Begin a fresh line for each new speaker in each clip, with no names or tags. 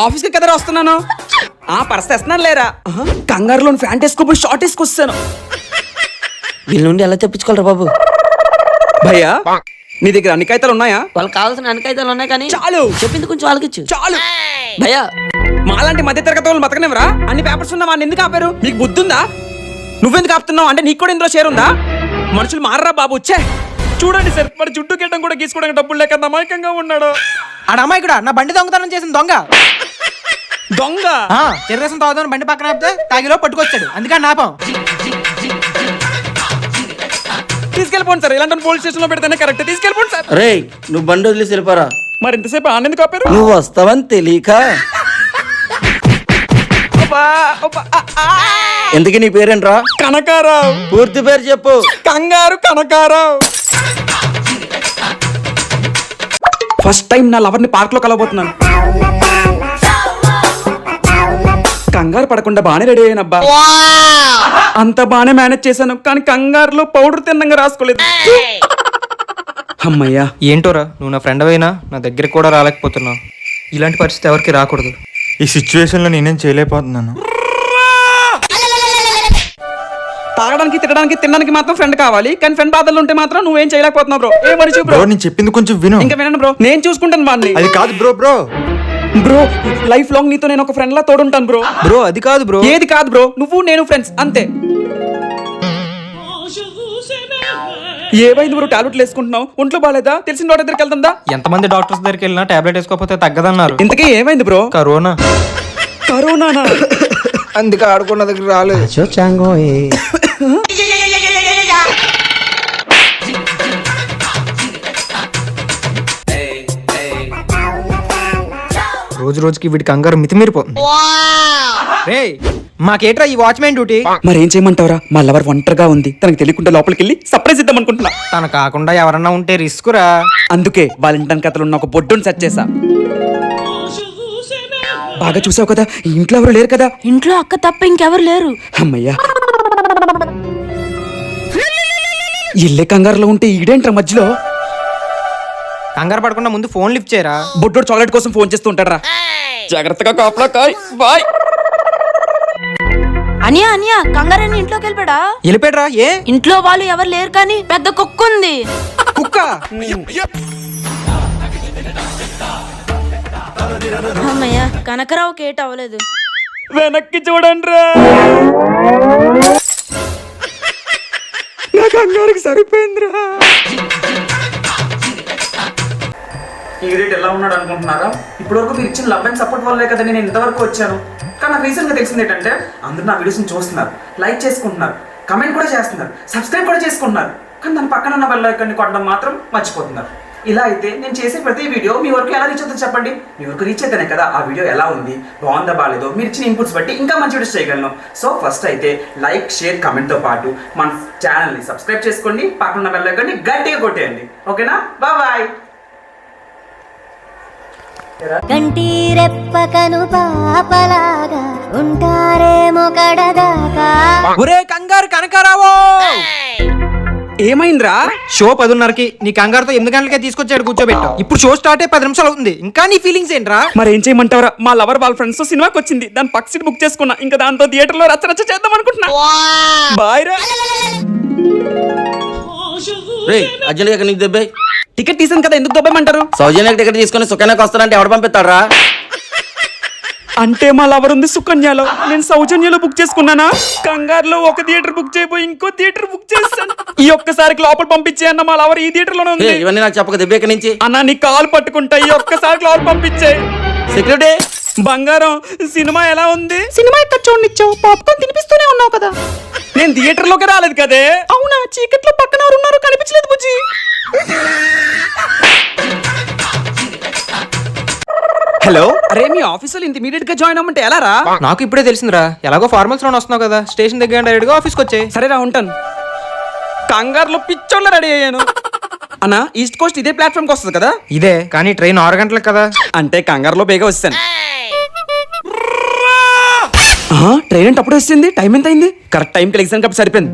Office కి కదా వస్తున్నాను. పర్స్ తెస్తున్నాను లేరా. కంగారులో ఫ్యాంట్ వేసుకోపోయి షార్ట్ వేసుకొస్తాను.
వీళ్ళ నుండి ఎలా తెప్పించుకోవాలరా బాబు?
భయ్యా నీ దగ్గర అన్ని కాగితాలు ఉన్నాయా?
వాళ్ళకి కావాల్సిన అన్ని కాగితాలు ఉన్నాయి కానీ
చాలు
చెప్పింది కొంచెం వాళ్ళకి ఇచ్చు.
చాలు
భయ్యా
మాలాంటి మధ్య తరగతి వాళ్ళు బతకనివరా? అన్ని పేపర్స్ ఉన్నా వాడిని ఎందుకు ఆపారు? మీకు బుద్ధి ఉందా? నువ్వెందుకు ఆపుతున్నావు? అంటే నీకు కూడా ఇందులో షేర్ ఉందా? మనుషులు మారరా బాబు. వచ్చే చూడండి సార్, మరి జుట్టు గెట్టం కూడా గీసుకోవడానికి డబ్బులు లేక అమాయకంగా ఉన్నాడు.
ఆడ అమ్మాయి కూడా నా బండి దొంగతనం చేసిన దొంగ చెర్రేసం తాగుదాం బండి పక్కన ఆపితే తాగిలో పట్టుకొచ్చాడు, అందుకని నాపం.
తీసుకెళ్ళిపోండి సార్, ఇలాంటి పోలీస్ స్టేషన్ లో పెడితేనే కరెక్ట్. తీసుకెళ్ళిపోండి సార్.
రే నువ్వు బండి వదిలేసి వెళ్ళిపోరా.
మరి ఇంతసేపు ఆనంద్ ఆపారు?
నువ్వు వస్తావని తెలియక. ఎందుకు నీ పేరేంట్రా?
కనకారావు.
పూర్తి పేరు చెప్పు.
కంగారు కనకారావు. ఫస్ట్ టైం నా లవర్ ని పార్క్ లో కలవబోతున్నాను. కంగారు పడకుండా బానే రెడీ అయ్యానబ్బా. అంత బానే మేనేజ్ చేశాను, కానీ కంగారులో పౌడర్ తిన్నంగా రాసుకోలేదు. అమ్మయ్యా.
ఏంటోరా నువ్వు నా ఫ్రెండ్ అయినా నా దగ్గరికి కూడా రాలేకపోతున్నావు. ఇలాంటి పరిస్థితి ఎవరికి రాకూడదు.
ఈ సిచ్యువేషన్ లో నేనేం చేయలేకపోతున్నాను.
తాగడానికి తినడానికి తినడానికి మాత్రం ఫ్రెండ్ కావాలి, కానీ ఫ్రెండ్ బాధలు ఉంటే మాత్రం నువ్వేం చేయలేకపోతున్నావు బ్రో. ఏ మనిషి బ్రో?
నేను చెప్పింది కొంచెం విను.
ఇంకా వినండి బ్రో, నేను చూసుకుంటాను వాడిని.
అది కాదు బ్రో.
బ్రో లైఫ్ లాంగ్ నీతో నేను ఒక ఫ్రెండ్ లా తోడుంటాను బ్రో.
బ్రో అది కాదు బ్రో.
ఏది కాదు బ్రో? నువ్వు నేను ఫ్రెండ్స్ అంతే. ఏమైంది బ్రో? టాబ్లెట్లు వేసుకుంటున్నావు? ఒంట్లో బాగాలేదా? తెలిసిన డాక్టర్ దగ్గరికి వెళ్తుందా?
ఎంతమంది డాక్టర్స్ దగ్గరికి వెళ్ళినా టాబ్లెట్ వేసుకోకపోతే తగ్గదన్నారు.
ఇంతకీ ఏమైంది బ్రో?
కరోనా.
కరోనానా?
అందుకే ఆడుకున్న దగ్గర రాలేదు. రోజు రోజుకి వీడి కంగారు మితిమీరిపోతుంది. రేయ్ మాకేట్రా ఈ వాచ్మెన్ డ్యూటీ?
మరి ఏం చేయమంటావురా? మా లవర్ ఒంటరిగా ఉంది, తనకు తెలియకుండా లోపలికి వెళ్ళి సర్ప్రైజ్ ఇద్దాం అనుకుంటున్నా.
తన కాకుండా ఎవరన్నా ఉంటే రిస్క్ రా.
అందుకే వాలంటైన్ కథలు ఉన్న ఒక బొడ్డుని సెట్ చేసా. బాగా చూసావు కదా, ఈ ఇంట్లో ఎవరు లేరు కదా.
ఇంట్లో అక్క తప్ప ఇంకెవరు లేరు.
అమ్మయ్యా. ఇల్లే కంగారులో ఉంటే ఈడేంట్రా మధ్యలో?
కంగారు పడకుండా ముందు ఫోన్ లిఫ్ట్ చేయరా.
బొడ్డోడు చాక్లెట్ కోసం ఫోన్ చేస్తూ ఉంటాడు రా. జాగ్రత్తగా కాపలా కాయ్. బాయ్.
అనియా అనియా కంగారని ఇంట్లోకి వెళ్ళిపోయాడా?
వెళ్ళిపోయారా? ఏ
ఇంట్లో వాళ్ళు ఎవరు లేరు కానీ పెద్ద కుక్క ఉంది.
కుక్క?
అమ్మయ్య కనకరావు కేట్ అవ్వలేదు.
వెనక్కి చూడండి రా. నా కంగారుకి సరిపోయిందిరా. ఈడేట్ ఎలా ఉన్నాడు అనుకుంటున్నారా? ఇప్పటివరకు మీరు ఇచ్చిన లవ్ అండ్ సపోర్ట్ వల్లే కదా నేను ఇంతవరకు వచ్చాను. కానీ నాకు రీసెంట్గా తెలిసింది ఏంటంటే అందరూ నా వీడియోస్ని చూస్తున్నారు, లైక్ చేసుకుంటున్నారు, కమెంట్ కూడా చేస్తున్నారు, సబ్స్క్రైబ్ కూడా చేసుకుంటున్నారు. కానీ దాని పక్కన ఉన్న బెల్ ఐకాన్ని కొట్టడం మాత్రం మర్చిపోతున్నారు. ఇలా అయితే నేను చేసే ప్రతి వీడియో మీ వరకు ఎలా రీచ్ అవుతుందో చెప్పండి. మీ వరకు రీచ్ అయితేనే కదా ఆ వీడియో ఎలా ఉంది, బాగుందా బాగాలేదో మీరు ఇచ్చిన ఇన్పుట్స్ బట్టి ఇంకా మంచి వీడియోస్ చేయగలను. సో ఫస్ట్ అయితే లైక్ షేర్ కమెంట్తో పాటు మన ఛానల్ని సబ్స్క్రైబ్ చేసుకోండి, పక్కన ఉన్న బెల్ ఐకాన్ని గట్టిగా కొట్టేయండి. ఓకేనా? బాయ్.
కంటి రెప్పకను పాపలాగా ఉంటారేమో కడదాకా.
ఒరే కంగారు కనకారావో.
ఏమైందిరా?
షో 10:30కి నీ కంగారుతో 8 గంటలకే తీసుకొచ్చాడు కూర్చోబెట్టు. ఇప్పుడు షో స్టార్ట్ అయ్యి 10 నిమిషాలు అవుతుంది, ఇంకా నీ ఫీలింగ్స్ ఏంట్రా?
మరి ఏం చేయమంటారా? మా లవర్ వాళ్ళ ఫ్రెండ్స్ తో సినిమాకి వచ్చింది, దాని పక్క సీట్ బుక్ చేసుకున్నా. ఇంకా దాంతో థియేటర్ లో రచ్చ చేద్దాం అనుకుంటున్నా. బాయ్ రా.
రే అర్జెంట్గా నీకు దెబ్బే.
టికెట్ తీసాను కదా, ఎందుకు దొబ్బేమంటారు?
సౌజన్యకి టికెట్ తీసుకుని సుఖానికి వస్తానంటే ఎవడు పంపిస్తారా?
అంటే మా లవర్ ఉంది సుకన్యలో, నేను సౌజన్యలో బుక్ చేసుకున్నానా? కంగారులో ఒక థియేటర్ బుక్ చేయబోయి ఇంకో థియేటర్ బుక్ చేస్తాను. ఈ ఒక్కసారికి లోపల పంపించే అన్న, మా లవర్ ఈ థియేటర్ లోనే ఉంది.
ఇవన్నీ నాకు చెప్పక దెబ్బ ఎక్కడి నుంచి?
అన్న నీ కాల్ పట్టుకుంటా, ఈ ఒక్కసారికి లోపల పంపించే.
సెక్యూరిటీ
బంగారం సినిమా ఎలా ఉంది? సినిమా ఎక్కడ చూడనిచ్చావు? పాప్కార్న్ తినిపిస్తూనే ఉన్నావు కదా. నేను థియేటర్ లోకి రాలేదు కదే. అవునా? చీకట్లో పక్కన ఎవరు ఉన్నారు కనిపించలేదు బుజ్జి. హలో, అరే మీ ఆఫీసులో ఇంత ఇమీడియట్ గా జాయిన్ అవ్వమంటే ఎలా రా?
నాకు ఇప్పుడే తెలిసిందిరా. ఎలాగో ఫార్మల్స్ లో వస్తున్నావు కదా, స్టేషన్ దగ్గర డైరెక్ట్ గా ఆఫీస్కి వచ్చాయి.
సరే రా, ఉంటాను. కంగారులో పిచ్చోళ్ళ రెడీ అయ్యాను. అన్న ఈస్ట్ కోస్ట్ ఇదే ప్లాట్ఫామ్ కి వస్తుంది కదా?
ఇదే, కానీ ట్రైన్ 6 గంటలకు కదా.
అంటే కంగారులో బేగా వచ్చాను. ట్రైన్ అంటే అప్పుడు వచ్చింది. టైం ఎంత అయింది? కరెక్ట్ టైంకి లెగ్సాను కాబట్టి సరిపోయింది.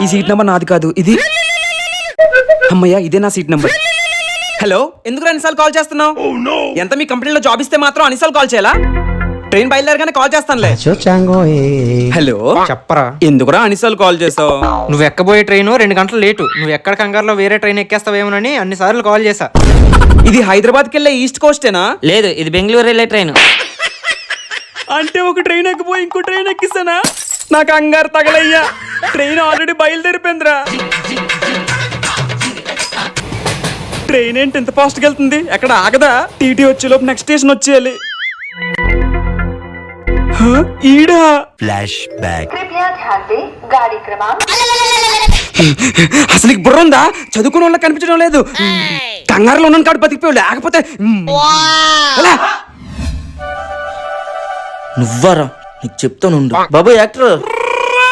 ఈ సీట్ నెంబర్ నాది కాదు, ఇది. అమ్మయ్యా, ఇదే నా సీట్ నెంబర్. హలో, ఎందుకు అన్నిసార్లు కాల్ చేస్తున్నావు? ఎంత మీ కంపెనీలో జాబ్ ఇస్తే మాత్రం అన్నిసార్లు కాల్ చేయాలా? ట్రైన్ బయలుదేరగానే కాల్ చేస్తానులే. హలో,
చెప్పరా.
ఎందుకురా అన్నిసార్లు కాల్ చేసావు?
నువ్వు ఎక్కబోయే ట్రైన్ 2 గంటలు లేటు. నువ్వు ఎక్కడ కంగారులో వేరే ట్రైన్ ఎక్కేస్తావేమోనని అన్ని సార్లు కాల్ చేశా.
ఇది హైదరాబాద్కి వెళ్ళే ఈస్ట్ కోస్టేనా?
లేదు, ఇది బెంగళూరు వెళ్ళే ట్రైన్.
అంటే ఒక ట్రైన్ ఎక్కిపోయి ఇంకో ట్రైన్ ఎక్కిస్తానా? నాకు అంగారు తగలయ్యా. ట్రైన్ ఆల్రెడీ బయలుదేరిపోయిందిరా. ట్రైన్ ఏంటి ఇంత ఫాస్ట్గా వెళ్తుంది? ఎక్కడ ఆగదా? టీటీ వచ్చేలోపు నెక్స్ట్ స్టేషన్ వచ్చేయాలి. ఈడా అసలు నీకు బుర్ర ఉందా? చదువుకున్న వాళ్ళకి కనిపించడం లేదు. కంగారులో ఉన్నాను కాబట్టి బతికిపోయావు, లేకపోతే ఎలా?
నువ్వరా, నీకు చెప్తానుండు. బాబు యాక్టర్,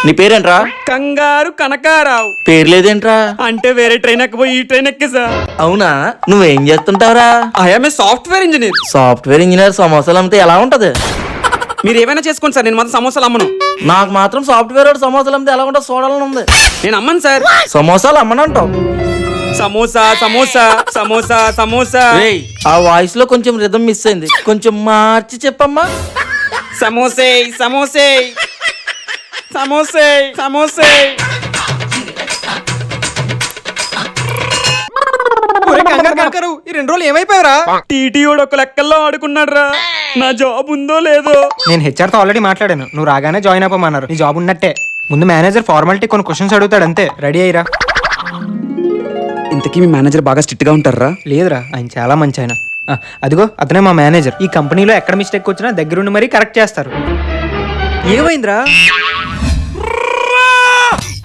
నీ పేరేంట్రా?
కంగారు కనకారావు.
పేరు లేదేంట్రా?
అంటే వేరే ట్రైన్ ఎక్కిపోయి ఈ ట్రైన్ ఎక్కేసా.
అవునా, నువ్వేం చేస్తుంటావురా?
I'm a software engineer.
Software engineer సమోసాలు అమ్మితే ఎలా ఉంటది?
మీరు ఏమైనా చేసుకోండి సార్, నేను మాత్రం సమోసాలు అమ్మను.
నాకు మాత్రం సాఫ్ట్వేర్ వాడు సమోసాలు అమ్మితే ఎలా ఉంటుందో చూడాలని ఉంది.
నేను అమ్మను సార్.
సమోసాలు అమ్మనంటావు?
సమోసా సమోసా సమోసా సమోసా.
రేయ్, ఆ వాయిస్ లో కొంచెం రిథం మిస్ అయింది, కొంచెం మార్చి చెప్పమ్మా.
సమోసే సమోసే సమోసే సమోసే.
కంగారు ఈ 2 రోజులు ఏమైపోయారా?
టీటీ వాడు ఒక లెక్కల్లో ఆడుకున్నాడు రా. నా జాబ్ ఉందో లేదో.
నేను హెచ్ఆర్ తో ఆల్రెడీ మాట్లాడాను. నువ్వు రాగానే జాయిన్ అయిపోమన్నారు. నీ జాబ్ ఉన్నట్టే. ముందు మేనేజర్ ఫార్మాలిటీ కొన్ని క్వశ్చన్స్ అడుగుతాడు, అంతే. రెడీ అయ్యిరా.
ఇంతకీ మీ మేనేజర్ బాగా స్ట్రిక్ట్ గా ఉంటారా?
లేదురా, ఆయన చాలా మంచి ఆయన. అదిగో అతనే మా మేనేజర్. ఈ కంపెనీలో ఎక్కడ మిస్టేక్ వచ్చినా దగ్గరుండి మరీ కరెక్ట్ చేస్తారు. ఏమైందిరా?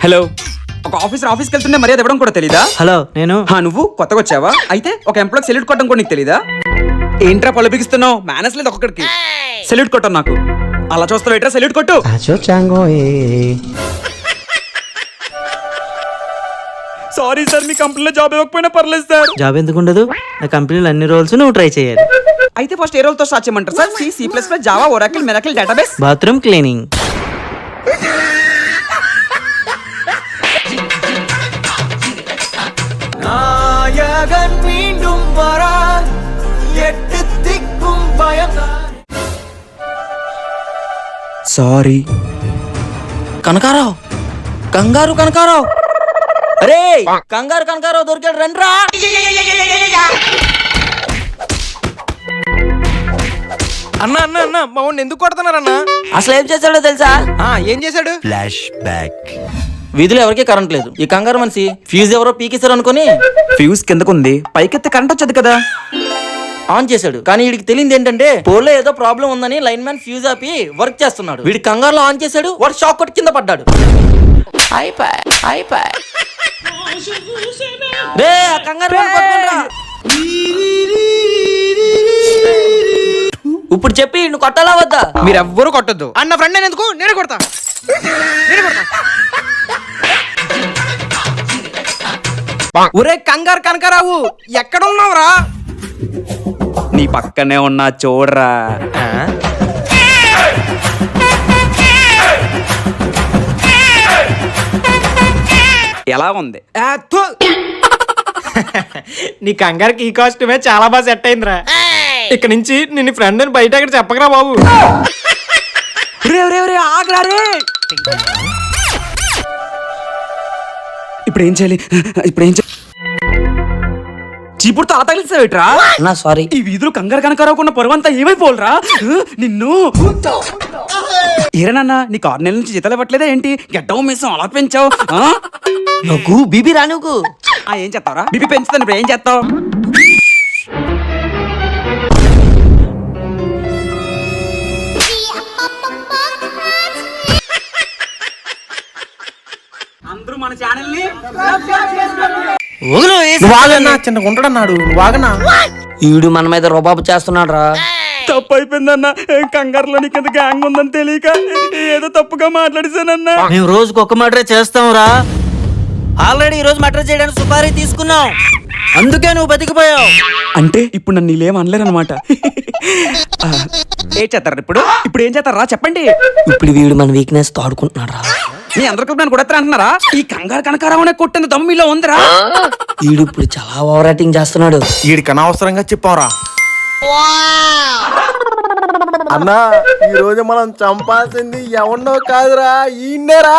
హలో, ఒక ఆఫీస్కి వెళ్తుంటే మర్యాద ఇవ్వడం కూడా తెలీదా?
హలో, నేను
నువ్వు కొత్తగా వచ్చావా? అయితే ఒక ఎంప్లాయ్ సెల్యూట్ కొట్టడం కూడా నీకు తెలీదా? ఏంట్రా పళ్ళు బిగిస్తున్నావు? మేనేజ్ లేదు ఒక్కడికి. సెల్యూట్ కొట్టను నాకు. అలా చూస్తావు ఏంట్రా? సెల్యూట్ కొట్టు. సారీ సార్, మీ కంపెనీలో జాబ్ ఇవ్వకపోయినా పర్లేదు సార్.
జాబ్ ఎందుకు ఉండదు? నా కంపెనీలో అన్ని రోల్స్ నువ్వు ట్రై చేయాలి.
అయితే ఫస్ట్ ఏ రోల్తో స్టార్ట్ చేయమంటారు sir? C++, Java, Oracle, miracle, database.
Bathroom cleaning.
Sorry.
Kanakarao, కంగారు కనకారావు. అరే, కంగారు కనకారావు దొరికాడు, రండ్రా.
అన్న అన్న అన్న మా వాడిని ఎందుకు కొడుతున్నారన్నా?
అసలు ఏం చేశాడో తెలుసా?
ఏం చేశాడు?
వీధిలో ఎవరికి కరెంట్ లేదు. ఈ కంగారు మనిషి ఫ్యూజ్ ఎవరో పీకేశారు అనుకుని
ఫ్యూజ్ కిందకుంది, పైకెత్తే కరెంట్ వచ్చేది కదా,
ఆన్ చేశాడు. కానీ వీడికి తెలియదు ఏంటంటే పోల్లో ఏదో ప్రాబ్లం ఉందని లైన్ మ్యాన్ ఫ్యూజ్ ఆపి వర్క్ చేస్తున్నాడు. వీడి కంగారులో ఆన్ చేశాడు, వాడు షాక్ కొట్టి కింద పడ్డాడు. రే, ఆ కంగారు వాడిని పట్టుకోండిరా. ఇప్పుడు చెప్పి నువ్వు కొట్టాలా వద్దా?
మీరెవ్వరూ కొట్టొద్దు. అన్న ఫ్రెండ్ నేను ఎందుకు? నేనే కొడతా. ఒరే కంగారు కనకారావు, ఎక్కడున్నావురా?
నీ పక్కనే ఉన్నా చూడరా. ఎలా ఉంది?
నీ కంగారుకి ఈ కాస్ట్యూమే చాలా బాగా సెట్ అయిందిరా. ఇక్కడ నుంచి నిన్ను ఫ్రెండ్ అని బయట అక్కడ చెప్పకరా బాబు.
ఆగరా రే. ఇప్పుడు ఏం చేయాలి? చీపుడుతో అలా తగిలిస్తావేట్రా?
నా సారీ.
ఈ వీధిలో కంగారు కనకారావుకున్న పరువంతా ఏమైపోవాలరా నిన్ను. ఏరనన్నా, నీకు 6 నెలల నుంచి జీతాలు ఇవ్వట్లేదా ఏంటి? గడ్డం మీసం అలా పెంచావు.
నాకు బీబీ రా. నువ్వు
ఏం చేస్తావరా? బీపీ పెంచుతాను, ఇప్పుడు ఏం చేస్తావు? అందరూ మన ఛానల్ ని
చిన్న గుంటడన్నాడు. వాగనా
ఈడు మన మీద రూబాబు చేస్తున్నాడు రా.
తప్పు అయిపోయిందన్నా. కంగారులో నీకు ఎంత గ్యాంగ్ ఉందని తెలియక ఏదో తప్పుగా మాట్లాడేశానన్నా.
మేము రోజుకు ఒక మర్డర్ చేస్తాం రా. ఆల్రెడీ ఈ రోజు మర్డర్ చేయడానికి సుపారీ తీసుకున్నాం, అందుకే నువ్వు బతికిపోయావు.
అంటే ఇప్పుడు నన్ను వీళ్ళేం అనలేరు అనమాట. ఏం చేస్తారు ఇప్పుడు? ఏం చేస్తారా చెప్పండి.
ఇప్పుడు వీడు మన వీక్నెస్ తాడుకుంటున్నాడు రా.
మీ అందరి కలిపి నన్ను కొడతారా అంటున్నారా? ఈ కంగారు కనకారావు అనే కొట్టేంత దమ్ము మీలో ఉందిరా?
వీడు ఇప్పుడు చాలా ఓవర్ యాక్టింగ్ చేస్తున్నాడు.
వీడికి అనవసరంగా చెప్పాంరా.
అన్నా ఈ రోజు మనం చంపాల్సింది ఎవరినో కాదురా, ఈయన్నేరా.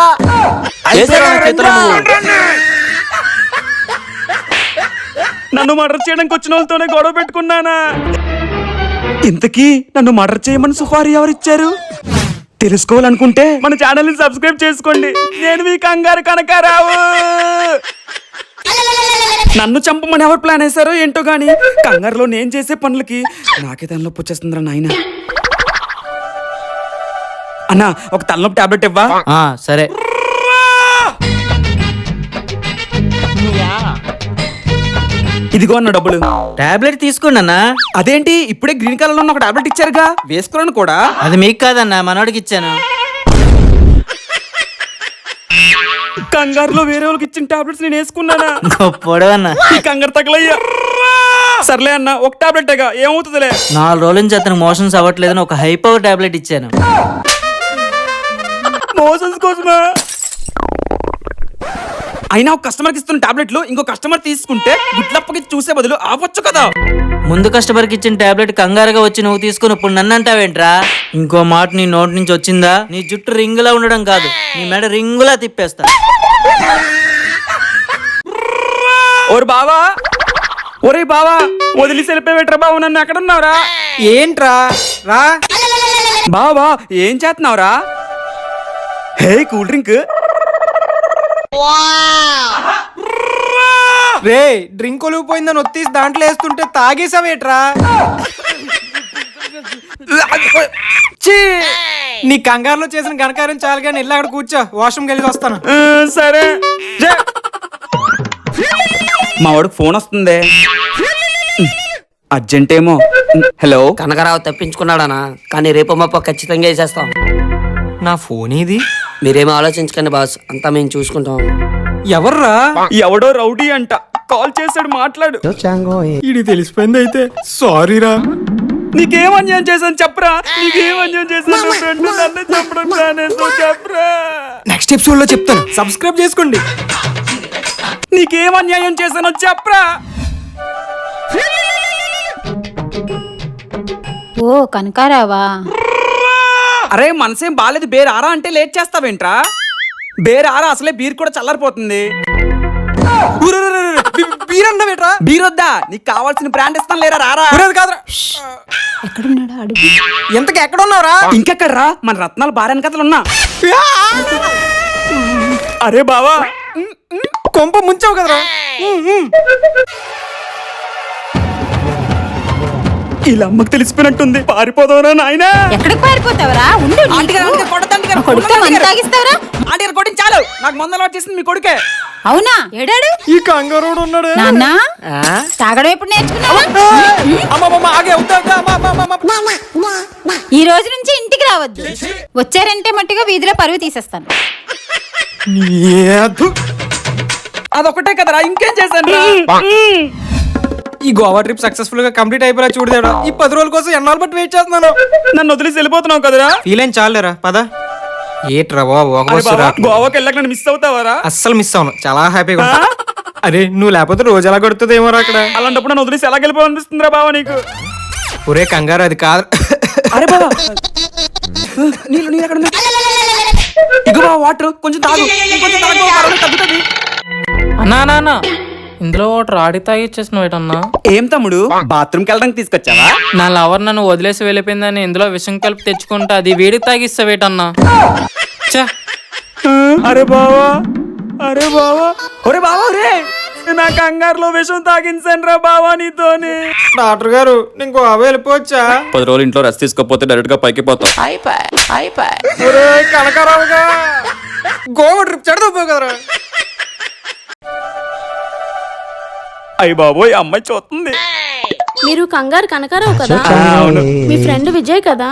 చేశారా నా చేతిలో నువ్వు?
నన్ను మర్డర్ చేయడానికి వచ్చిన వాళ్ళతోనే గొడవ పెట్టుకున్నానా? ఇంతకీ నన్ను మర్డర్ చేయమని సుపారీ ఎవరిచ్చారు? తెలుసుకోవాలనుకుంటే మన ఛానల్ ని సబ్స్క్రైబ్ చేసుకోండి. నేను మీ కంగారు కనకారావు. నన్ను చంపమని ఎవరు ప్లాన్ వేశారో ఏంటో గాని కంగారులో నేను చేసే పనులకి నాకే తలనొప్పి వచ్చేస్తుందిరా నాయన. అన్నా ఒక తలనొప్పి టాబ్లెట్ ఇవ్వా?
సరే.
ఇదిగో అన్న డబ్బులు.
టాబ్లెట్ తీసుకోండి అన్న.
అదేంటి ఇప్పుడే గ్రీన్ కలర్ లో ఉన్న ఒక టాబ్లెట్ ఇచ్చారుగా, వేసుకోరని కూడా.
అది మీకు కాదన్న, మనోడికి ఇచ్చాను.
కంగారులో వేరే వాళ్ళకి ఇచ్చిన టాబ్లెట్స్ నేను వేసుకున్నానా?
గొప్పడు అన్న.
ఈ కంగారు తగలయ్యా. సర్లే అన్న ఒక టాబ్లెట్ ఏమవుతుందిలే.
4 రోజుల నుంచి అతను మోషన్స్ అవ్వట్లేదని ఒక హై పవర్ టాబ్లెట్ ఇచ్చాను.
మోషన్స్ కోసమా? అయినా ఒక కస్టమర్కి ఇస్తున్న టాబ్లెట్లు ఇంకో కస్టమర్ తీసుకుంటే గుడ్లప్పకి చూసే బదులు ఆపొచ్చు కదా.
ముందు కస్టమర్కి ఇచ్చిన టాబ్లెట్ కంగారుగా వచ్చి నువ్వు తీసుకుని ఇప్పుడు నన్ను అంటావేంట్రా? ఇంకో మాట నీ నోటి నుంచి వచ్చిందా నీ జుట్టు రింగులా ఉండడం కాదు, నీ మెడ రింగులా తిప్పేస్తా.
ఓరు బావా, ఒరే బావా, వదిలి వెళ్ళిపోయేట్రా బావు, నన్ను ఎక్కడున్నావురా?
ఏంట్రా రా.
బావా ఏం చేస్తున్నావురా? Hey cool drink.
రే డ్రింక్ ఒలిగిపోయిందని ఒత్తీసి దాంట్లో వేస్తుంటే తాగేసావేట్రా? నీ కంగారులో చేసిన ఘనకార్యం చాలు కానీ వెళ్ళి అక్కడ కూర్చో, వాష్రూమ్కి వెళ్ళి వస్తాను.
సరే. మా వాడికి ఫోన్ వస్తుంది, అర్జెంట్ ఏమో. హలో.
కనకరావు తప్పించుకున్నాడనా, కానీ రేపు మాప ఖచ్చితంగా వేసేస్తాం.
నా ఫోన్ ఇది.
మీరేమో ఆలోచించకండి బాస్, అంతా మేము చూసుకుంటాం.
ఎవర్రా?
ఎవడో రౌడీ అంట, కాల్ చేశాడు, మాట్లాడు.
ఇది తెలిసిపోయింది అయితే. సారీరా.
నీకేం అన్యాయం చేశాను చెప్పరా? నీకేం అన్యాయం చేశాను? ఫ్రెండ్ నన్ను చంపడం ప్లాన్ వేసావు చెప్పరా?
నెక్స్ట్ ఎపిసోడ్ లో చెప్తాను, సబ్స్క్రైబ్ చేసుకోండి.
నీకేం అన్యాయం చేశానో చెప్పరా?
ఓ కనకారావా?
అరే మనసేం బాలేదు, బేరారా అంటే లేట్ చేస్తావేంట్రా? బేరారా అసలే బీర్ కూడా చల్లారిపోతుంది.
బీరన్నవేట్రా?
బీర్ వద్దా? నీకు కావాల్సిన బ్రాండ్ ఇస్తాను లేరా, రారా.
కాదురా.
ఎక్కడున్నాడు అడుగు.
ఎంతకి ఎక్కడ ఉన్నావురా?
ఇంకెక్కడ్రా, మన రత్నాలు భార్యన కథలు ఉన్నా. అరే బావా,
కొంప ముంచావు కదరా.
ఇలా అమ్మకు తెలిసిపోయినట్టుంది, పారిపోదావురా నాయనా.
ఎక్కడికి పారిపోతావరా? ఉండు. కొడుకు మందు తాగిస్తావరా?
చాలు, నాకు మందలు వచ్చేసింది మీ కొడుకే.
అవునా? ఏడాడు
ఈ కంగారోడు ఉన్నాడు.
నాన్న తాగడం ఎప్పుడు నేర్చుకున్నావా? ఈ రోజు నుంచి ఇంటికి రావద్దు. వచ్చారంటే మట్టుగా వీధిలో పరువు తీసేస్తాను.
అదొకటే కదరా, ఇంకేం చేశాను?
ఈ గోవా ట్రిప్ సక్సెస్ఫుల్ గా కంప్లీట్ అయిపోయినా చూడదేడా. ఈ 10 రోజుల కోసం ఎన్నాళ్ళు బట్టి వెయిట్ చేస్తున్నాను.
నన్ను వదిలేసి వెళ్ళిపోతున్నావు కదరా.
ఫీల్ ఏం చాలేరా, పద. ఏట్రా బాబు,
గోవాకి వెళ్ళక నన్ను మిస్ అవుతావారా?
అస్సలు మిస్ అవును, చాలా హ్యాపీగా ఉంటా. అరే నువ్వు లేకపోతే రోజు ఎలా గడుతుందేమో అక్కడ.
అలాంటప్పుడు నన్ను వదిలేసి ఎలా వెళ్ళిపోవాలనిపిస్తుందిరా బావా నీకు?
ఒరే కంగారు, అది కాదు.
అరే బాబా, నీళ్ళు అక్కడ ఉన్నాయి. ఇగో బావ వాటర్, కొంచెం తాగు, ఇంకొంచెం తాగు, పర్వాలేదు, తగ్గుతుంది.
అన్నా ఇందులో వాటర్ ఆడి తాగిచ్చేసిన ఏటన్నా?
ఏం తమ్ముడు, బాత్రూమ్కి వెళ్ళడానికి తీసుకొచ్చావా?
నా లవర్ నన్ను వదిలేసి వెళ్ళిపోయిందని ఇందులో విషం కలిపి తెచ్చుకుంటా అది వేడికి తాగిస్తావేటన్నా?
అరే బావా, అరే బావా, ఒరే బావా, రే నా కంగారులో విషం తాగించాను రా బావా నీతోని.
డాక్టర్ గారు నీకు అవే వెళ్ళిపోవచ్చా?
10 రోజులు ఇంట్లో రెస్ట్ తీసుకోకపోతే డైరెక్ట్ గా పైకి పోతావు.
కనకారావుగా గోవా ట్రిప్ చెడదపోవు కదరా.
అయ్య బాబోయ్, అమ్మాయి చూస్తుంది.
మీరు కంగారు కనకారావు కదా? మీ ఫ్రెండ్ విజయ్ కదా?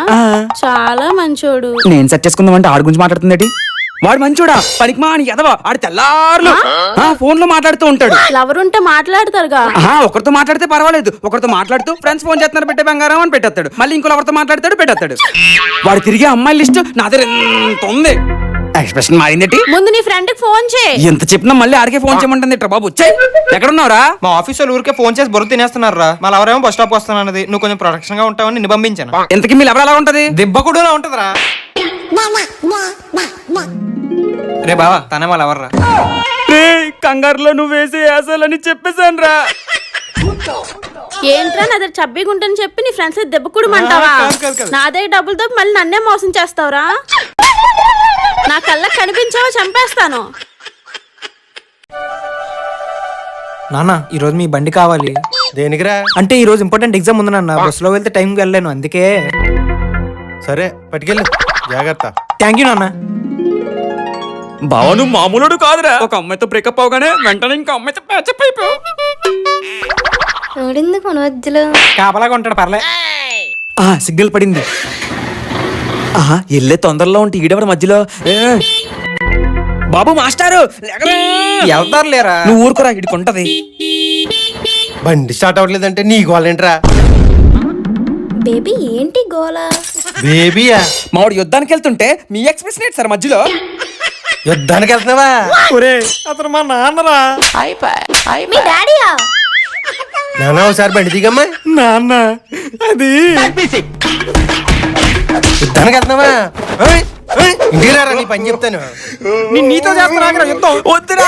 చాలా మంచోడు.
నేను సెట్ చేసుకుందాం అంటే ఆడి గురించి మాట్లాడుతుంది. వాడు మంచోడా? పనికి మాని ఎదవా, ఆడు తెల్లారులు ఫోన్ లో మాట్లాడుతూ ఉంటాడు.
లవర్ ఉంటే మాట్లాడతారుగా.
ఒకరితో మాట్లాడితే పర్వాలేదు, ఒకరితో మాట్లాడుతూ ఫ్రెండ్స్ ఫోన్ చేస్తున్నారు పెట్టే బంగారం అని పెట్టేస్తాడు. మళ్ళీ ఇంకో ఎవరితో మాట్లాడతాడు పెట్టేస్తాడు. వాడు తిరిగే అమ్మాయి లిస్ట్ నా దగ్గర ఎంత ఉంది.
ఎక్స్ప్రెషన్ మారిందేటి?
ముందు నీ ఫ్రెండ్ కి ఫోన్ చేయి.
ఎంత చెప్పినా మళ్ళీ ఆడికే ఫోన్ చేయమంటుంది ఇట్రా బాబు. చెయ్, ఎక్కడున్నావురా?
మా ఆఫీస్ వాళ్ళు ఊరికే ఫోన్ చేసి బొర్ర తినేస్తున్నారు రా. మళ్ళీ ఎవరేమో బస్ స్టాప్ వస్తానన్నది. నువ్వు కొంచెం ప్రొటెక్షన్ గా ఉంటావని నిన్ను పంపించాను.
ఇంతకీ మీరు ఎవరు ఎలా ఉంటది?
దిబ్బకుడులా ఉంటదిరా. రే బావా, తనే వాళ్ళు ఎవర్రా?
కంగారులో నువ్వు వేసి వేసాలని చెప్పేశాను రా.
ఏంట్రా నా దగ్గర చబ్బీగుంటని చెప్పి నీ ఫ్రెండ్స్ దెబ్బ కుడమంటావా? నా దగ్గర డబ్బులతో మళ్ళీ నన్నే మోసం చేస్తావురా? నా కళ్ళకి కనిపించావో చంపేస్తాను.
నాన్న, ఈ రోజు మీ బండి కావాలి.
దేనికిరా?
అంటే ఈ రోజు ఇంపార్టెంట్ ఎగ్జామ్ ఉంది నాన్న. బస్సులో వెళ్తే టైంకి వెళ్ళలేను, అందుకే.
సరే పట్టుకెళ్ళు, జాగ్రత్త.
థ్యాంక్ యూ నాన్న.
బావ నువ్వు మామూలుడు కాదురా. ఒక అమ్మాయితో బ్రేకప్ అవగానే వెంటనే ఇంకో అమ్మాయితో ప్యాచప్ అయిపోయావు.
మధ్యలో
కాపలాగా ఉంటాడు, పర్లే.
సిగ్నల్ పడింది. వెళ్ళే తొందరలో ఉంటే ఈడెవడ మధ్యలో. బాబు మాస్టారు
వెళ్తారు లేరా?
నువ్వు ఊరుకురా, ఇడికి ఉంటది.
బండి స్టార్ట్ అవ్వట్లేదంటే నీ గోలేంట్రా?
బేబీ ఏంటి గోలా?
బేబీయా?
మావాడు యుద్ధానికి వెళ్తుంటే మీ ఎక్స్ప్రెషన్ ఏంటి సార్ మధ్యలో?
యుద్ధానికి వెళ్తున్నావా?
ఒరే, అతను మా నాన్నరా.
మీ డాడీయా?
నాన్న ఒకసారి బండి దిగమ్మా.
నాన్న అది
యుద్ధానికి వెళ్తున్నావా? ఇంటికి రారా, నీ పని చెప్తాను.
నీతో చేస్తున్నా యుద్ధం.
వద్దురా.